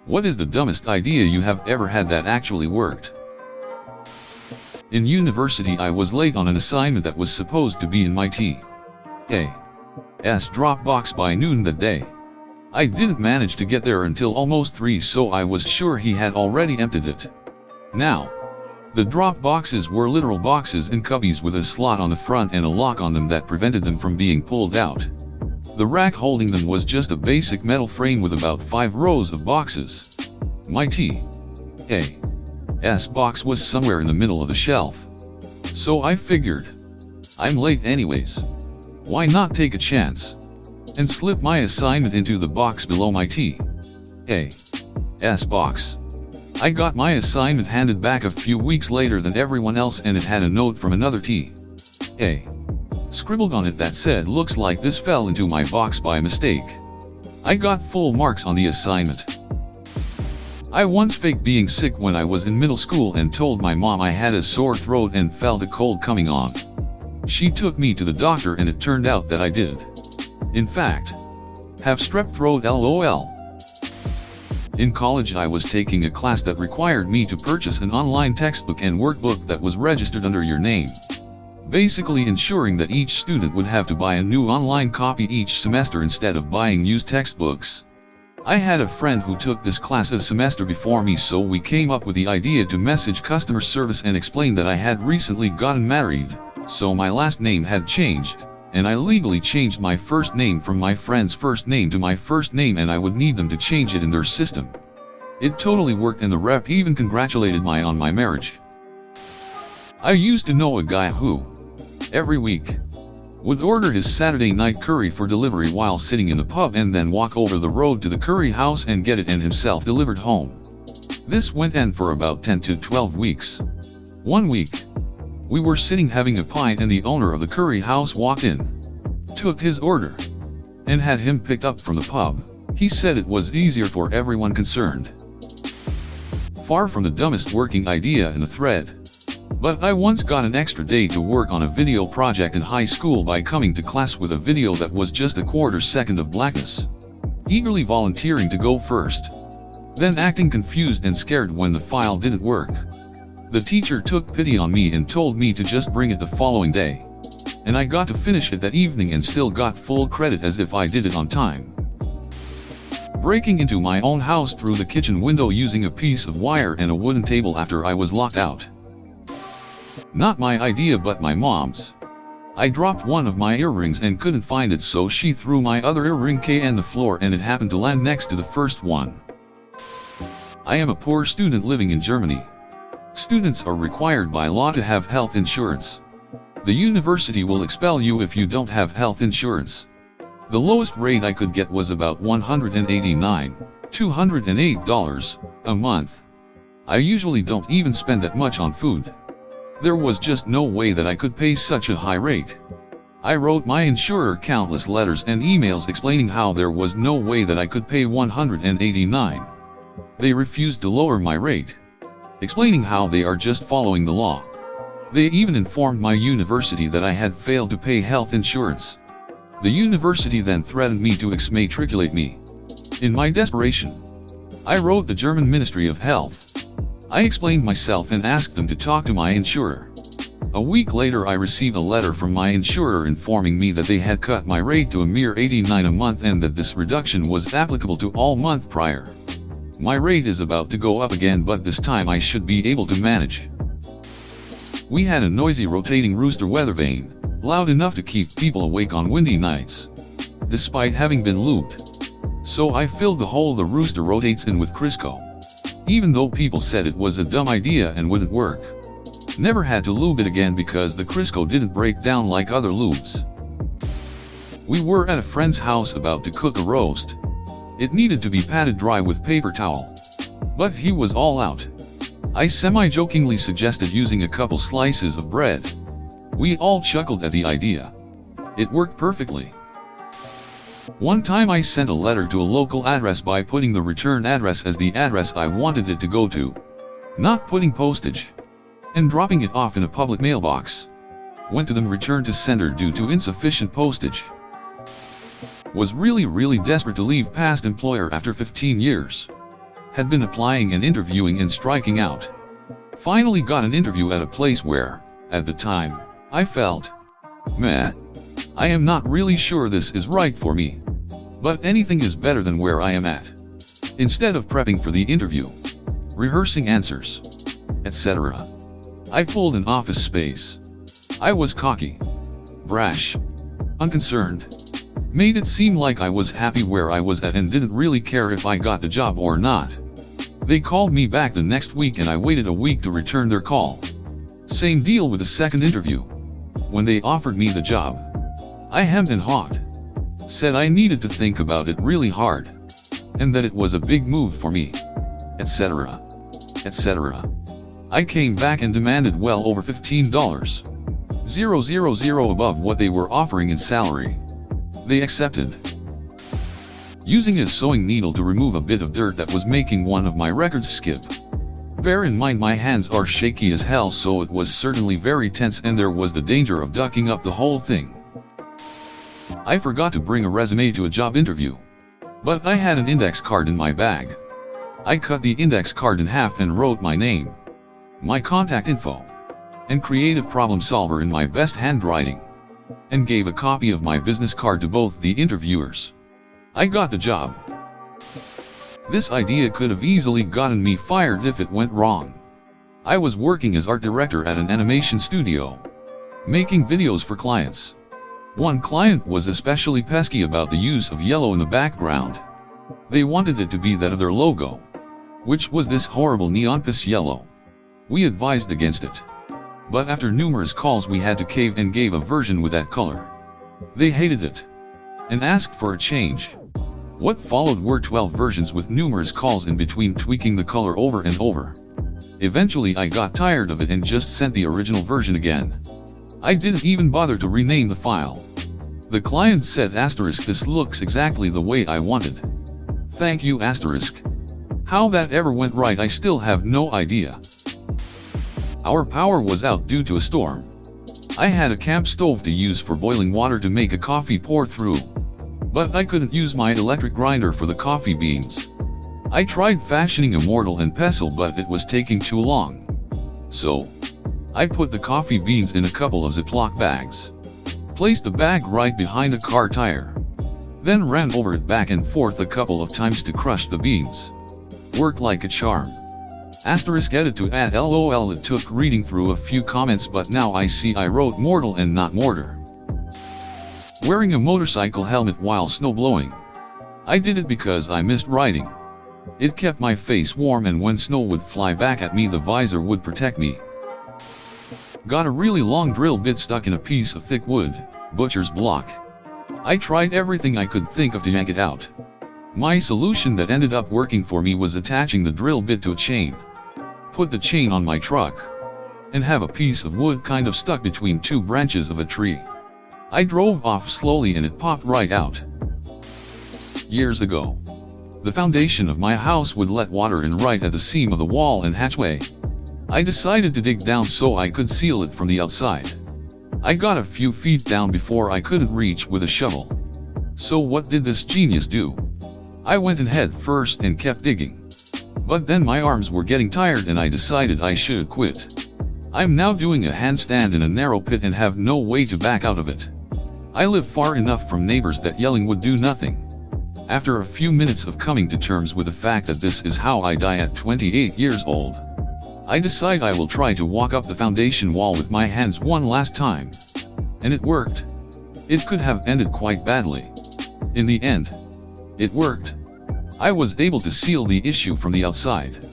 What is the dumbest idea you have ever had that actually worked? In university I was late on an assignment that was supposed to be in my T.A.'s Dropbox by noon that day. I didn't manage to get there until almost 3, so I was sure he had already emptied it. Now, the drop boxes were literal boxes in cubbies with a slot on the front and a lock on them that prevented them from being pulled out. The rack holding them was just a basic metal frame with about 5 rows of boxes. My T.A.'s box was somewhere in the middle of the shelf. So I figured, I'm late anyways. Why not take a chance and slip my assignment into the box below my T.A.'s box. I got my assignment handed back a few weeks later than everyone else, and it had a note from another T.A. scribbled on it that said, "Looks like this fell into my box by mistake." I got full marks on the assignment. I once faked being sick when I was in middle school and told my mom I had a sore throat and felt a cold coming on. She took me to the doctor and it turned out that I did, in fact, have strep throat, LOL. In college I was taking a class that required me to purchase an online textbook and workbook that was registered under your name, basically ensuring that each student would have to buy a new online copy each semester instead of buying used textbooks. I had a friend who took this class a semester before me, so we came up with the idea to message customer service and explain that I had recently gotten married, so my last name had changed, and I legally changed my first name from my friend's first name to my first name, and I would need them to change it in their system. It totally worked, and the rep even congratulated me on my marriage. I used to know a guy who, every week, would order his Saturday night curry for delivery while sitting in the pub and then walk over the road to the curry house and get it and himself delivered home. This went on for about 10 to 12 weeks. One week, we were sitting having a pint and the owner of the curry house walked in, took his order, and had him picked up from the pub. He said it was easier for everyone concerned. Far from the dumbest working idea in the thread. But I once got an extra day to work on a video project in high school by coming to class with a video that was just a quarter second of blackness, eagerly volunteering to go first, then acting confused and scared when the file didn't work. The teacher took pity on me and told me to just bring it the following day, and I got to finish it that evening and still got full credit as if I did it on time. Breaking into my own house through the kitchen window using a piece of wire and a wooden table after I was locked out. Not my idea but my mom's. I dropped one of my earrings and couldn't find it, so she threw my other earring on the floor and it happened to land next to the first one. I am a poor student living in Germany. Students are required by law to have health insurance. The university will expel you if you don't have health insurance. The lowest rate I could get was about $208 a month. I usually don't even spend that much on food. There was just no way that I could pay such a high rate. I wrote my insurer countless letters and emails explaining how there was no way that I could pay $189. They refused to lower my rate, explaining how they are just following the law. They even informed my university that I had failed to pay health insurance. The university then threatened me to exmatriculate me. In my desperation, I wrote the German Ministry of Health. I explained myself and asked them to talk to my insurer. A week later I received a letter from my insurer informing me that they had cut my rate to a mere $89 a month and that this reduction was applicable to all month prior. My rate is about to go up again, but this time I should be able to manage. We had a noisy rotating rooster weather vane, loud enough to keep people awake on windy nights, despite having been lubed. So I filled the hole the rooster rotates in with Crisco, even though people said it was a dumb idea and wouldn't work. Never had to lube it again because the Crisco didn't break down like other lubes. We were at a friend's house about to cook a roast. It needed to be patted dry with paper towel, but he was all out. I semi-jokingly suggested using a couple slices of bread. We all chuckled at the idea. It worked perfectly. One time I sent a letter to a local address by putting the return address as the address I wanted it to go to, not putting postage, and dropping it off in a public mailbox. Went to them returned to sender due to insufficient postage. Was really desperate to leave past employer after 15 years. Had been applying and interviewing and striking out. Finally got an interview at a place where, at the time, I felt, meh, I am not really sure this is right for me. But anything is better than where I am at. Instead of prepping for the interview, rehearsing answers, etc., I pulled an office space. I was cocky, brash, unconcerned. Made it seem like I was happy where I was at and didn't really care if I got the job or not. They called me back the next week and I waited a week to return their call. Same deal with the second interview. When they offered me the job, I hemmed and hawed. Said I needed to think about it really hard. And that it was a big move for me. Etc. etc. I came back and demanded well over $15,000 above what they were offering in salary. They accepted. Using a sewing needle to remove a bit of dirt that was making one of my records skip. Bear in mind my hands are shaky as hell, so it was certainly very tense and there was the danger of ducking up the whole thing. I forgot to bring a resume to a job interview. But I had an index card in my bag. I cut the index card in half and wrote my name, my contact info, and creative problem solver in my best handwriting, and gave a copy of my business card to both the interviewers. I got the job. This idea could have easily gotten me fired if it went wrong. I was working as art director at an animation studio, making videos for clients. One client was especially pesky about the use of yellow in the background. They wanted it to be that of their logo, which was this horrible neon piss yellow. We advised against it. But after numerous calls we had to cave and gave a version with that color. They hated it and asked for a change. What followed were 12 versions with numerous calls in between, tweaking the color over and over. Eventually I got tired of it and just sent the original version again. I didn't even bother to rename the file. The client said, asterisk, this looks exactly the way I wanted. Thank you, asterisk. How that ever went right I still have no idea. Our power was out due to a storm. I had a camp stove to use for boiling water to make a coffee pour through. But I couldn't use my electric grinder for the coffee beans. I tried fashioning a mortar and pestle but it was taking too long. So, I put the coffee beans in a couple of Ziploc bags. Placed the bag right behind a car tire. Then ran over it back and forth a couple of times to crush the beans. Worked like a charm. Asterisk edit to add LOL. It took reading through a few comments but now I see I wrote mortal and not mortar. Wearing a motorcycle helmet while snow blowing. I did it because I missed riding. It kept my face warm and when snow would fly back at me the visor would protect me. Got a really long drill bit stuck in a piece of thick wood, butcher's block. I tried everything I could think of to yank it out. My solution that ended up working for me was attaching the drill bit to a chain. Put the chain on my truck. And have a piece of wood kind of stuck between two branches of a tree. I drove off slowly and it popped right out. Years ago, the foundation of my house would let water in right at the seam of the wall and hatchway. I decided to dig down so I could seal it from the outside. I got a few feet down before I couldn't reach with a shovel. So what did this genius do? I went in head first and kept digging. But then my arms were getting tired and I decided I should quit. I'm now doing a handstand in a narrow pit and have no way to back out of it. I live far enough from neighbors that yelling would do nothing. After a few minutes of coming to terms with the fact that this is how I die at 28 years old, I decide I will try to walk up the foundation wall with my hands one last time. And it worked. It could have ended quite badly. In the end, it worked. I was able to seal the issue from the outside.